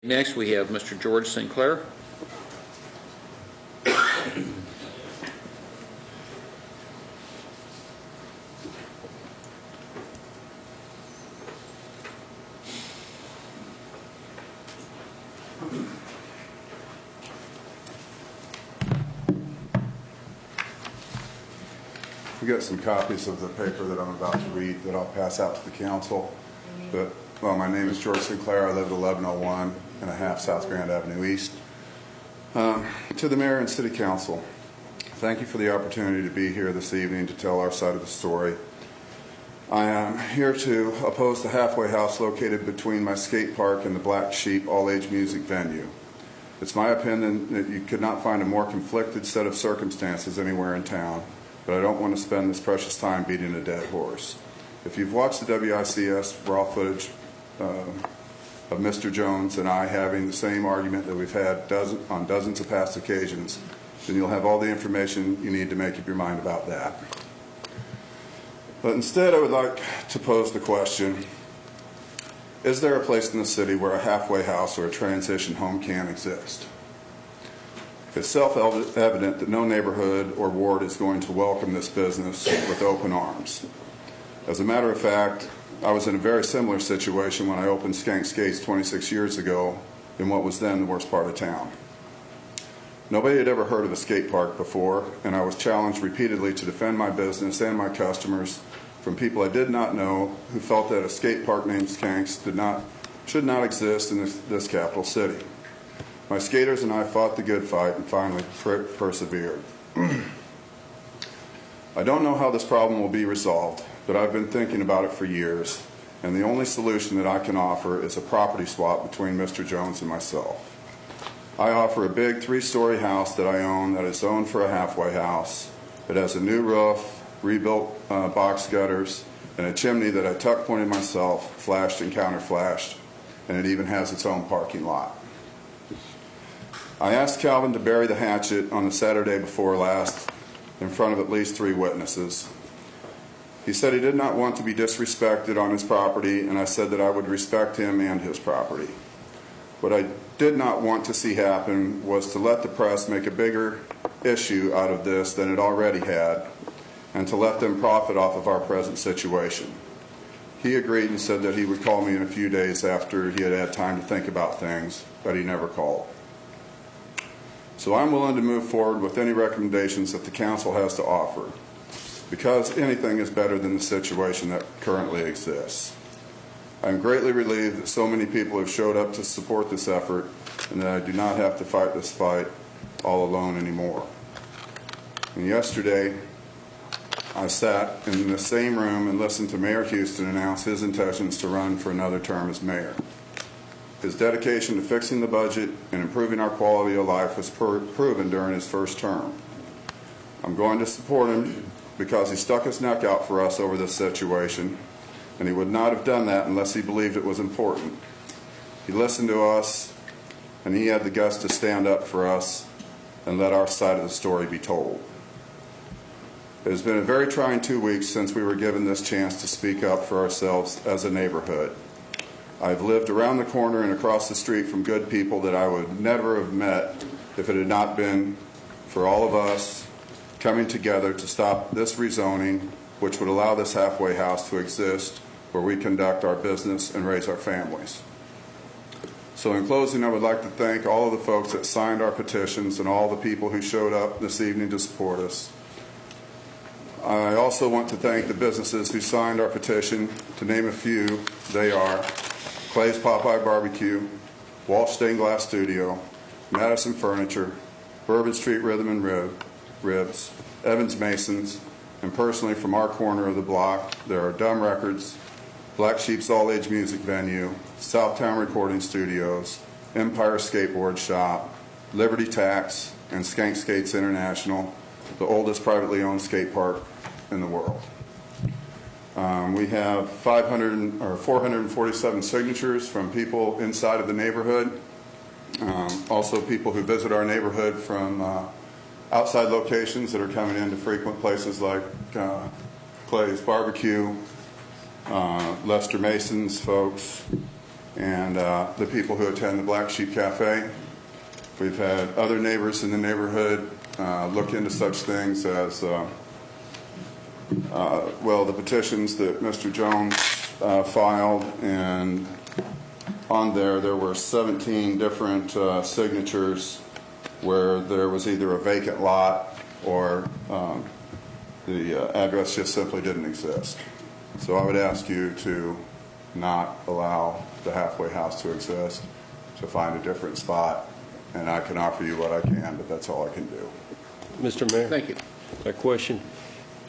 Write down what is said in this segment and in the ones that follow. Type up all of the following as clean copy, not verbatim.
Next, we have Mr. George Sinclair. We got some copies of the paper that I'm about to read that I'll pass out to the council. But, well, my name is George Sinclair. I live at 1101 and a half South Grand Avenue East. To the mayor and city council, thank you for the opportunity to be here this evening to tell our side of the story. I am here to oppose the halfway house located between my skate park and the Black Sheep all-age music venue. It's my opinion that you could not find a more conflicted set of circumstances anywhere in town, but I don't want to spend this precious time beating a dead horse. If you've watched the WICS raw footage of Mr. Jones and I having the same argument that we've had on dozens of past occasions, then you'll have all the information you need to make up your mind about that. But instead, I would like to pose the question, is there a place in the city where a halfway house or a transition home can exist? It's self-evident that no neighborhood or ward is going to welcome this business with open arms. As a matter of fact, I was in a very similar situation when I opened Skank Skates 26 years ago in what was then the worst part of town. Nobody had ever heard of a skate park before, and I was challenged repeatedly to defend my business and my customers from people I did not know who felt that a skate park named Skanks should not exist in this capital city. My skaters and I fought the good fight and finally persevered. I don't know how this problem will be resolved, but I've been thinking about it for years, and the only solution that I can offer is a property swap between Mr. Jones and myself. I offer a big 3-story house that I own that is zoned for a halfway house. It has a new roof, rebuilt box gutters, and a chimney that I tuck pointed myself, flashed and counter-flashed, and it even has its own parking lot. I asked Calvin to bury the hatchet on the Saturday before last in front of at least 3 witnesses. He said he did not want to be disrespected on his property, and I said that I would respect him and his property. What I did not want to see happen was to let the press make a bigger issue out of this than it already had, and to let them profit off of our present situation. He agreed and said that he would call me in a few days after he had had time to think about things, but he never called. So I'm willing to move forward with any recommendations that the council has to offer, because anything is better than the situation that currently exists. I'm greatly relieved that so many people have showed up to support this effort and that I do not have to fight this fight all alone anymore. And yesterday, I sat in the same room and listened to Mayor Houston announce his intentions to run for another term as mayor. His dedication to fixing the budget and improving our quality of life was proven during his first term. I'm going to support him because he stuck his neck out for us over this situation, and he would not have done that unless he believed it was important. He listened to us, and he had the guts to stand up for us and let our side of the story be told. It has been a very trying 2 weeks since we were given this chance to speak up for ourselves as a neighborhood. I've lived around the corner and across the street from good people that I would never have met if it had not been for all of us coming together to stop this rezoning, which would allow this halfway house to exist where we conduct our business and raise our families. So in closing, I would like to thank all of the folks that signed our petitions and all the people who showed up this evening to support us. I also want to thank the businesses who signed our petition. To name a few, they are Clay's Popeye Barbecue, Walsh Stained Glass Studio, Madison Furniture, Bourbon Street Rhythm and Ribs, Evans Masons, and personally from our corner of the block, there are Dumb Records, Black Sheep's All-Age Music Venue, Southtown Recording Studios, Empire Skateboard Shop, Liberty Tax, and Skank Skates International, the oldest privately owned skate park in the world. We have 447 signatures from people inside of the neighborhood, also people who visit our neighborhood from outside locations that are coming in to frequent places like Clay's Barbecue, Lester Mason's folks, and the people who attend the Black Sheep Cafe. We've had other neighbors in the neighborhood look into such things as, the petitions that Mr. Jones filed, and on there were 17 different signatures where there was either a vacant lot or the address just simply didn't exist. So I would ask you to not allow the halfway house to exist, to find a different spot, and I can offer you what I can, but that's all I can do. Mr. Mayor? Thank you. A question.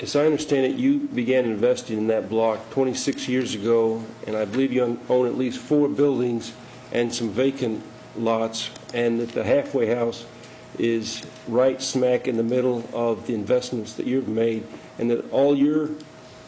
As I understand it, you began investing in that block 26 years ago, and I believe you own at least 4 buildings and some vacant lots, and that the halfway house is right smack in the middle of the investments that you've made, and that all your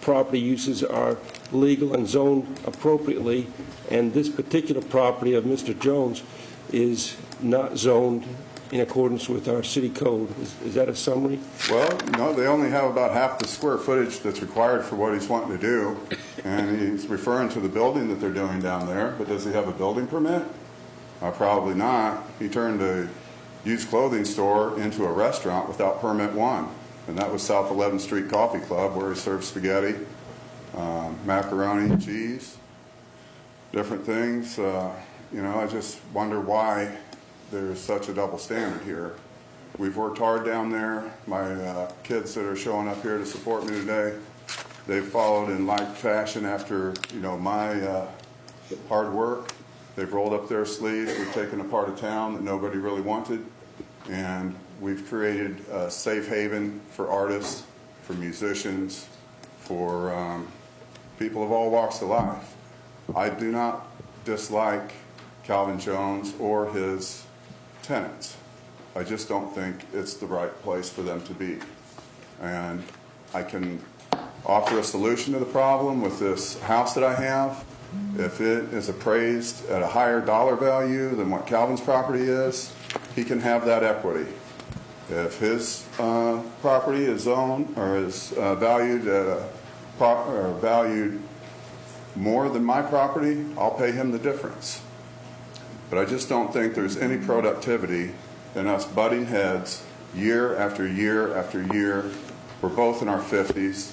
property uses are legal and zoned appropriately, and this particular property of Mr. Jones is not zoned in accordance with our city code. Is that a summary? Well, no, they only have about half the square footage that's required for what he's wanting to do, and he's referring to the building that they're doing down there, but does he have a building permit? Probably not. He turned a used clothing store into a restaurant without permit 1, and that was South 11th Street Coffee Club, where he served spaghetti, macaroni, cheese, different things. I just wonder why there's such a double standard here. We've worked hard down there. My kids that are showing up here to support me today, they've followed in like fashion after my hard work. They've rolled up their sleeves. We've taken a part of town that nobody really wanted, and we've created a safe haven for artists, for musicians, for people of all walks of life. I do not dislike Calvin Jones or his tenants. I just don't think it's the right place for them to be. And I can offer a solution to the problem with this house that I have. If it is appraised at a higher dollar value than what Calvin's property is, he can have that equity. If his property is owned or is valued at valued more than my property, I'll pay him the difference. But I just don't think there's any productivity in us butting heads year after year after year. We're both in our 50s.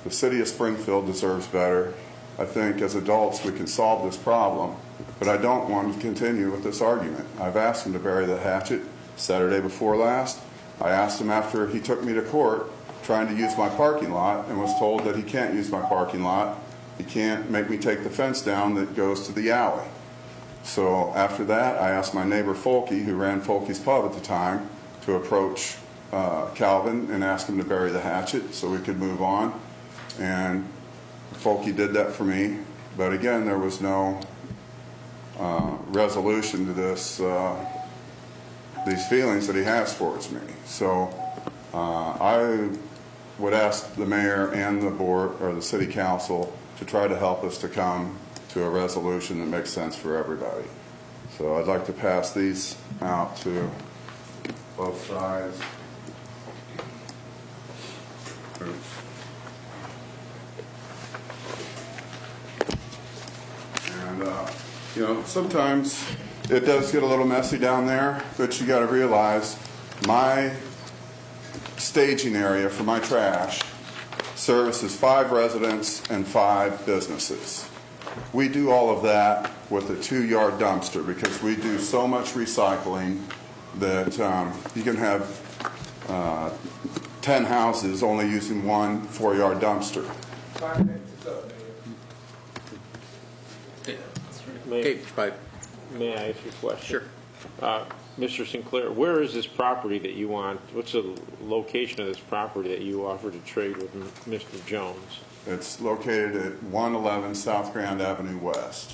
The city of Springfield deserves better. I think as adults we can solve this problem, but I don't want to continue with this argument. I've asked him to bury the hatchet Saturday before last. I asked him after he took me to court trying to use my parking lot and was told that he can't use my parking lot. He can't make me take the fence down that goes to the alley. So after that, I asked my neighbor Folke, who ran Folke's Pub at the time, to approach Calvin and ask him to bury the hatchet so we could move on. And Folke did that for me. But again, there was no resolution to this, these feelings that he has towards me. So I would ask the mayor and the board or the city council to try to help us to come to a resolution that makes sense for everybody. So I'd like to pass these out to both sides. Oops. And sometimes it does get a little messy down there, but you got to realize my staging area for my trash services 5 residents and 5 businesses. We do all of that with a 2-yard dumpster because we do so much recycling that you can have 10 houses only using 1 4-yard dumpster. 5 minutes is up, Mayor. May I ask you a question? Sure. Mr. Sinclair, where is this property that you want? What's the location of this property that you offer to trade with Mr. Jones? It's located at 111 South Grand Avenue West.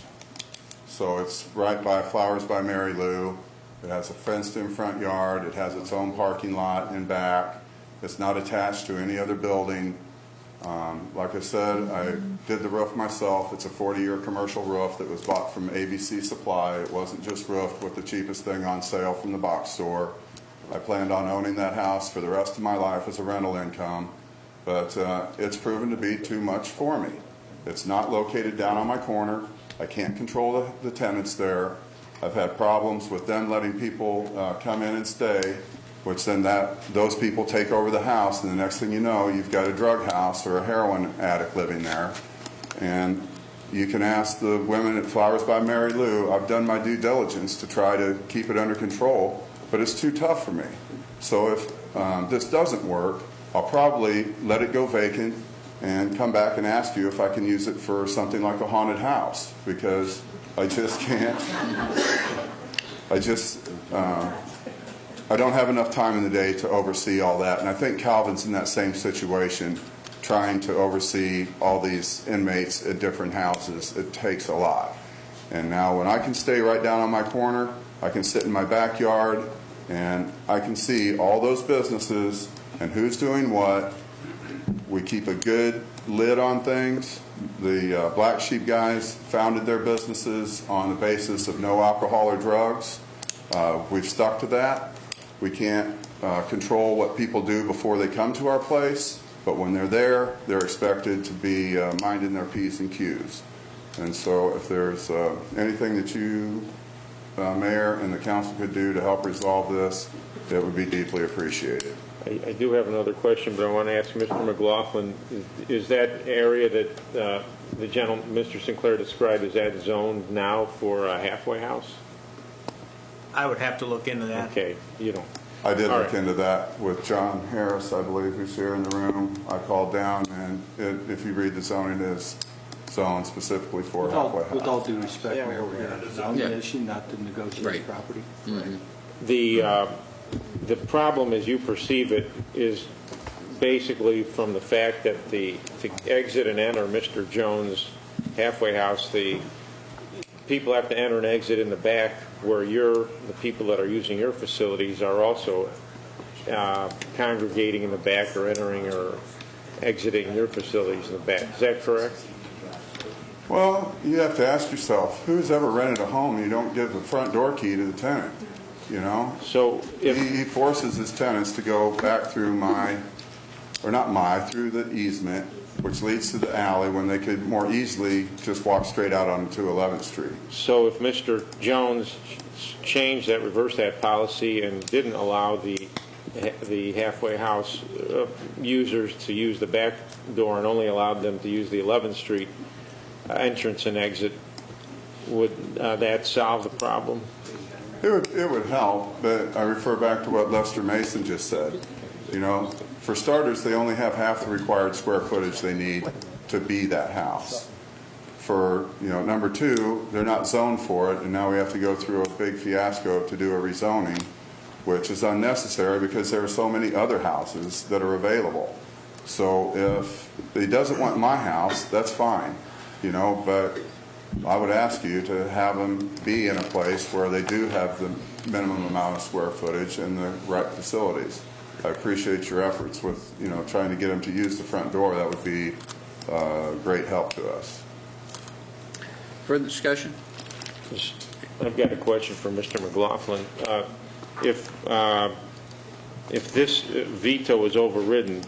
So it's right by Flowers by Mary Lou. It has a fenced-in front yard. It has its own parking lot in back. It's not attached to any other building. Like I said, I did the roof myself. It's a 40-year commercial roof that was bought from ABC Supply. It wasn't just roofed with the cheapest thing on sale from the box store. I planned on owning that house for the rest of my life as a rental income, but it's proven to be too much for me. It's not located down on my corner. I can't control the tenants there. I've had problems with them letting people come in and stay, which then those people take over the house, and the next thing you know, you've got a drug house or a heroin addict living there. And you can ask the women at Flowers by Mary Lou. I've done my due diligence to try to keep it under control, but it's too tough for me. So if this doesn't work, I'll probably let it go vacant and come back and ask you if I can use it for something like a haunted house, because I just can't. I don't have enough time in the day to oversee all that. And I think Calvin's in that same situation, trying to oversee all these inmates at different houses. It takes a lot. And now when I can stay right down on my corner, I can sit in my backyard, and I can see all those businesses and who's doing what. We keep a good lid on things. The Black Sheep guys founded their businesses on the basis of no alcohol or drugs. We've stuck to that. We can't control what people do before they come to our place, but when they're there, they're expected to be minding their P's and Q's. And so if there's anything that you, Mayor, and the council could do to help resolve this, it would be deeply appreciated. I do have another question, but I want to ask Mr. McLaughlin, is that area that the gentleman, Mr. Sinclair, described, is that zoned now for a halfway house? I would have to look into that. Okay, you don't. I did All look right. into that with John Harris, I believe, who's here in the room. I called down, and if you read the zoning, it is zoned specifically for a halfway house. With all due respect, Mayor, we're here to zone Yeah. the issue, not to negotiate Right. property. The problem, as you perceive it, is basically from the fact that to exit and enter Mr. Jones' halfway house, the people have to enter and exit in the back, where the people that are using your facilities are also congregating in the back or entering or exiting your facilities in the back. Is that correct? Well, you have to ask yourself, who's ever rented a home and you don't give the front door key to the tenant? You know? So if He forces his tenants to go back through through the easement, which leads to the alley, when they could more easily just walk straight out onto 11th Street. So if Mr. Jones changed that, reversed that policy, and didn't allow the halfway house users to use the back door and only allowed them to use the 11th Street entrance and exit, would that solve the problem? It would help, but I refer back to what Lester Mason just said. You know, for starters, they only have half the required square footage they need to be that house. For, number two, they're not zoned for it, and now we have to go through a big fiasco to do a rezoning, which is unnecessary because there are so many other houses that are available. So if he doesn't want my house, that's fine, but I would ask you to have them be in a place where they do have the minimum amount of square footage and the right facilities. I appreciate your efforts with, trying to get them to use the front door. That would be great help to us. Further discussion? I've got a question for Mr. McLaughlin. If this veto is overridden,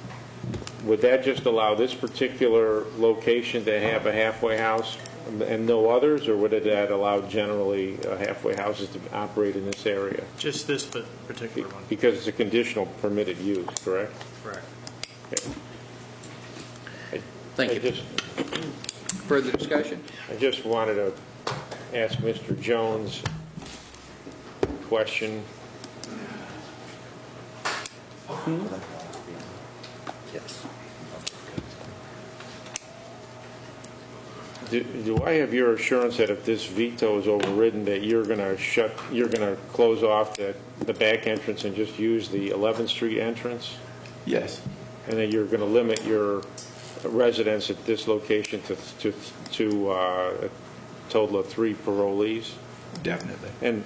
would that just allow this particular location to have a halfway house and no others, or would it allow generally halfway houses to operate in this area? Just this particular one. Because it's a conditional permitted use, correct? Correct. Okay. Thank you. Further discussion? I just wanted to ask Mr. Jones a question. Yes. Do I have your assurance that if this veto is overridden, that you're going to close off the back entrance and just use the 11th Street entrance? Yes. And that you're going to limit your residents at this location to a total of 3 parolees? Definitely. And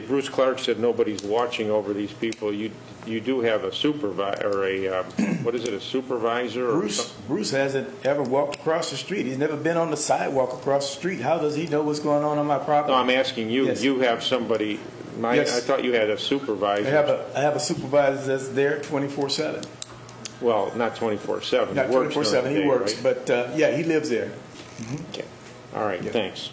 Bruce Clark said nobody's watching over these people. You do have a supervisor, or a a supervisor? Bruce hasn't ever walked across the street. He's never been on the sidewalk across the street. How does he know what's going on my property? No, I'm asking you. Yes. You have somebody. Yes. I thought you had a supervisor. I have a supervisor that's there 24/7. Well, not 24/7. Not 24/7. He works, right? but yeah, he lives there. Okay. All right, thanks.